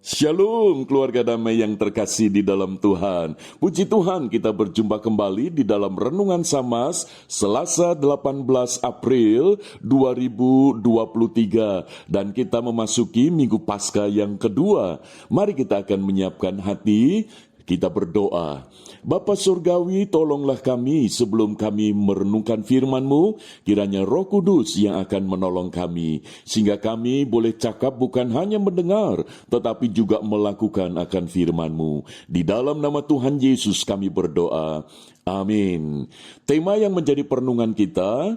Shalom keluarga damai yang terkasih di dalam Tuhan. Puji Tuhan kita berjumpa kembali di dalam Renungan Samas Selasa 18 April 2023. Dan kita memasuki Minggu Paskah yang kedua. Mari kita akan menyiapkan hati, kita berdoa. Bapa Surgawi, tolonglah kami sebelum kami merenungkan firman-Mu, kiranya Roh Kudus yang akan menolong kami, sehingga kami boleh cakap bukan hanya mendengar, tetapi juga melakukan akan firman-Mu. Di dalam nama Tuhan Yesus kami berdoa. Amin. Tema yang menjadi perenungan kita,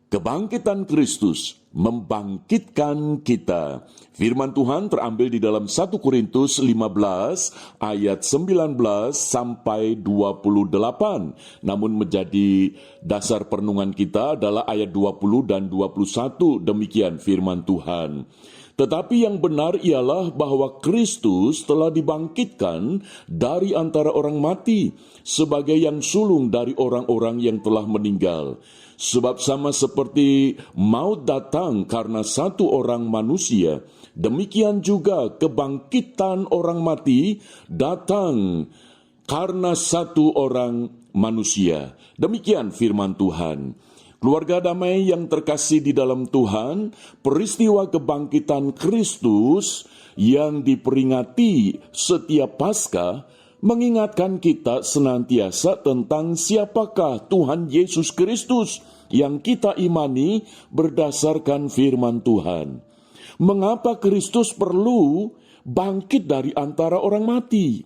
kebangkitan Kristus membangkitkan kita. Firman Tuhan terambil di dalam 1 Korintus 15 ayat 19 sampai 28. Namun menjadi dasar perenungan kita adalah ayat 20 dan 21. Demikian firman Tuhan. Tetapi yang benar ialah bahwa Kristus telah dibangkitkan dari antara orang mati sebagai yang sulung dari orang-orang yang telah meninggal. Sebab sama seperti maut datang karena satu orang manusia, demikian juga kebangkitan orang mati datang karena satu orang manusia. Demikian firman Tuhan. Keluarga damai yang terkasih di dalam Tuhan, peristiwa kebangkitan Kristus yang diperingati setiap Paskah mengingatkan kita senantiasa tentang siapakah Tuhan Yesus Kristus yang kita imani berdasarkan firman Tuhan. Mengapa Kristus perlu bangkit dari antara orang mati?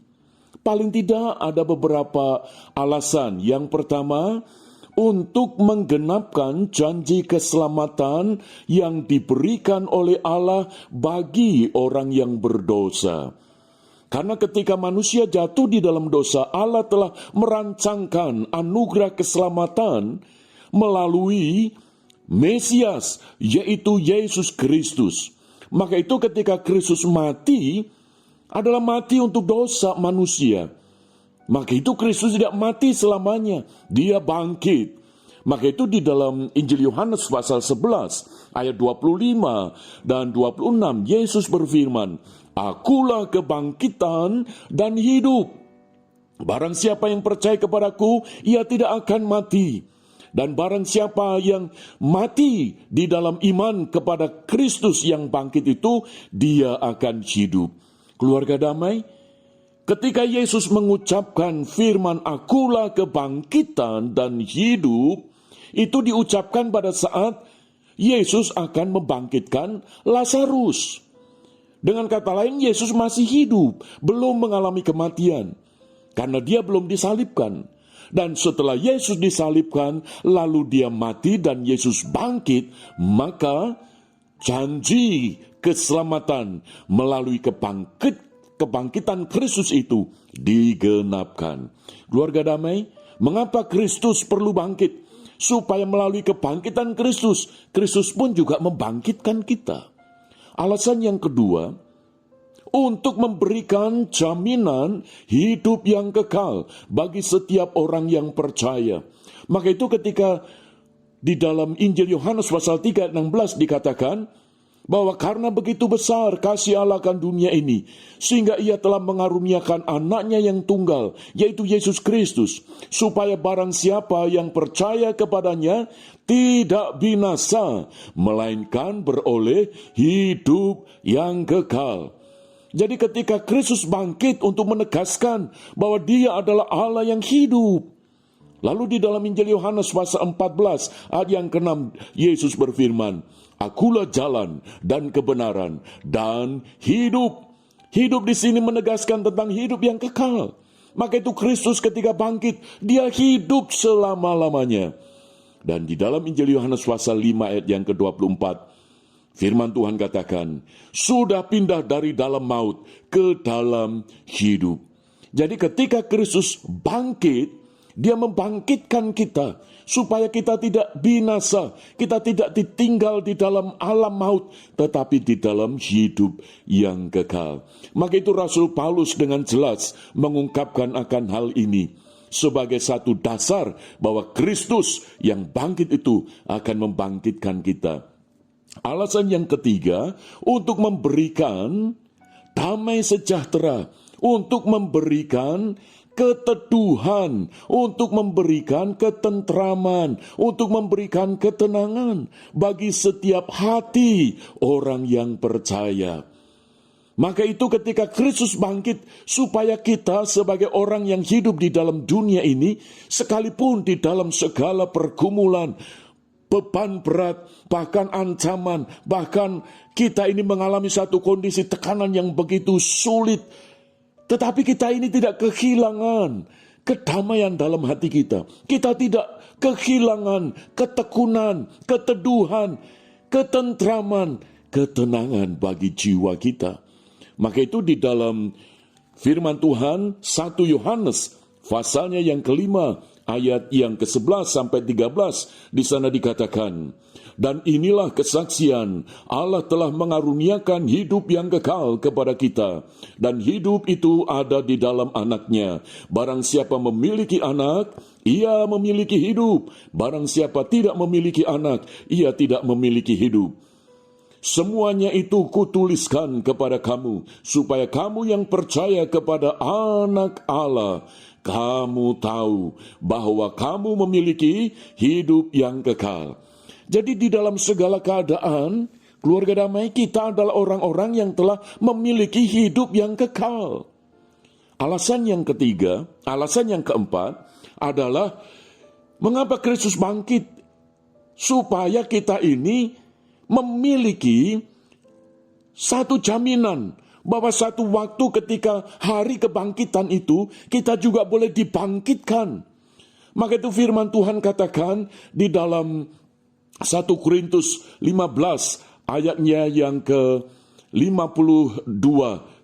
Paling tidak ada beberapa alasan. Yang pertama, untuk menggenapkan janji keselamatan yang diberikan oleh Allah bagi orang yang berdosa. Karena ketika manusia jatuh di dalam dosa, Allah telah merancangkan anugerah keselamatan melalui Mesias, yaitu Yesus Kristus. Maka itu ketika Kristus mati, adalah mati untuk dosa manusia. Maka itu Kristus tidak mati selamanya, dia bangkit. Maka itu di dalam Injil Yohanes pasal 11 ayat 25 dan 26 Yesus berfirman, "Akulah kebangkitan dan hidup. Barang siapa yang percaya kepadaku, ia tidak akan mati. Dan barang siapa yang mati di dalam iman kepada Kristus yang bangkit itu, dia akan hidup." Keluarga damai, ketika Yesus mengucapkan firman "Akulah kebangkitan dan hidup", itu diucapkan pada saat Yesus akan membangkitkan Lazarus. Dengan kata lain, Yesus masih hidup, belum mengalami kematian, karena dia belum disalibkan. Dan setelah Yesus disalibkan, lalu dia mati dan Yesus bangkit, maka janji keselamatan melalui kebangkitan Kristus itu digenapkan. Keluarga damai, mengapa Kristus perlu bangkit? Supaya melalui kebangkitan Kristus, Kristus pun juga membangkitkan kita. Alasan yang kedua, untuk memberikan jaminan hidup yang kekal bagi setiap orang yang percaya. Maka itu ketika di dalam Injil Yohanes pasal 3 ayat 16 dikatakan, bahwa karena begitu besar kasih Allah akan dunia ini, sehingga ia telah mengaruniakan anaknya yang tunggal, yaitu Yesus Kristus, supaya barang siapa yang percaya kepadanya tidak binasa, melainkan beroleh hidup yang kekal. Jadi ketika Kristus bangkit untuk menegaskan bahwa dia adalah Allah yang hidup. Lalu di dalam Injil Yohanes pasal 14 ayat yang ke-6 Yesus berfirman, "Akulah jalan dan kebenaran dan hidup." Hidup di sini menegaskan tentang hidup yang kekal. Maka itu Kristus ketika bangkit, dia hidup selama-lamanya. Dan di dalam Injil Yohanes pasal 5 ayat yang ke-24, firman Tuhan katakan, "Sudah pindah dari dalam maut ke dalam hidup." Jadi ketika Kristus bangkit, dia membangkitkan kita supaya kita tidak binasa, kita tidak ditinggal di dalam alam maut, tetapi di dalam hidup yang kekal. Maka itu Rasul Paulus dengan jelas mengungkapkan akan hal ini sebagai satu dasar bahwa Kristus yang bangkit itu akan membangkitkan kita. Alasan yang ketiga, untuk memberikan damai sejahtera, untuk memberikan keteduhan, untuk memberikan ketentraman, untuk memberikan ketenangan bagi setiap hati orang yang percaya. Maka itu ketika Kristus bangkit, supaya kita sebagai orang yang hidup di dalam dunia ini, sekalipun di dalam segala pergumulan, beban berat, bahkan ancaman, bahkan kita ini mengalami satu kondisi tekanan yang begitu sulit, tetapi kita ini tidak kehilangan kedamaian dalam hati kita. Kita tidak kehilangan ketekunan, keteduhan, ketentraman, ketenangan bagi jiwa kita. Maka itu di dalam firman Tuhan 1 Yohanes pasalnya yang kelima ayat yang ke-11 sampai 13 di sana dikatakan, dan inilah kesaksian Allah telah mengaruniakan hidup yang kekal kepada kita, dan hidup itu ada di dalam Anaknya. Barang siapa memiliki anak, ia memiliki hidup. Barang siapa tidak memiliki anak, ia tidak memiliki hidup. Semuanya itu kutuliskan kepada kamu, supaya kamu yang percaya kepada Anak Allah, kamu tahu bahwa kamu memiliki hidup yang kekal. Jadi di dalam segala keadaan, keluarga damai, kita adalah orang-orang yang telah memiliki hidup yang kekal. Alasan yang ketiga, alasan yang keempat adalah mengapa Kristus bangkit? Supaya kita ini memiliki satu jaminan bahwa satu waktu ketika hari kebangkitan itu, kita juga boleh dibangkitkan. Maka itu firman Tuhan katakan di dalam 1 Korintus 15 ayatnya yang ke-52.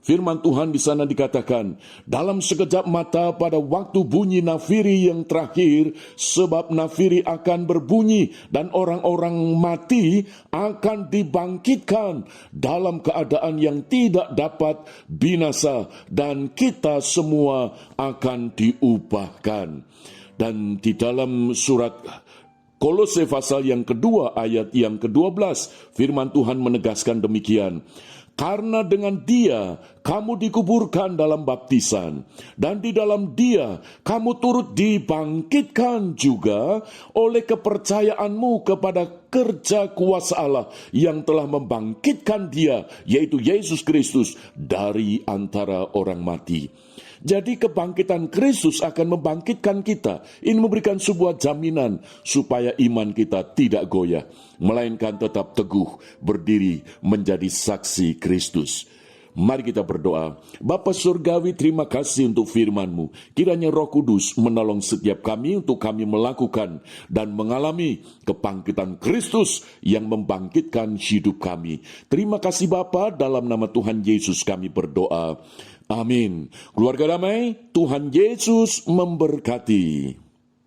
Firman Tuhan di sana dikatakan, dalam sekejap mata pada waktu bunyi nafiri yang terakhir, sebab nafiri akan berbunyi dan orang-orang mati akan dibangkitkan dalam keadaan yang tidak dapat binasa, dan kita semua akan diubahkan. Dan di dalam surat Kolose pasal yang kedua ayat yang ke-12, firman Tuhan menegaskan demikian. Karena dengan Dia kamu dikuburkan dalam baptisan, dan di dalam Dia kamu turut dibangkitkan juga oleh kepercayaanmu kepada kerja kuasa Allah yang telah membangkitkan Dia, yaitu Yesus Kristus, dari antara orang mati. Jadi kebangkitan Kristus akan membangkitkan kita. Ini memberikan sebuah jaminan supaya iman kita tidak goyah, melainkan tetap teguh berdiri menjadi saksi Kristus. Mari kita berdoa. Bapa Surgawi, terima kasih untuk firman-Mu. Kiranya Roh Kudus menolong setiap kami untuk kami melakukan dan mengalami kebangkitan Kristus yang membangkitkan hidup kami. Terima kasih Bapa, dalam nama Tuhan Yesus kami berdoa. Amin. Keluarga damai, Tuhan Yesus memberkati.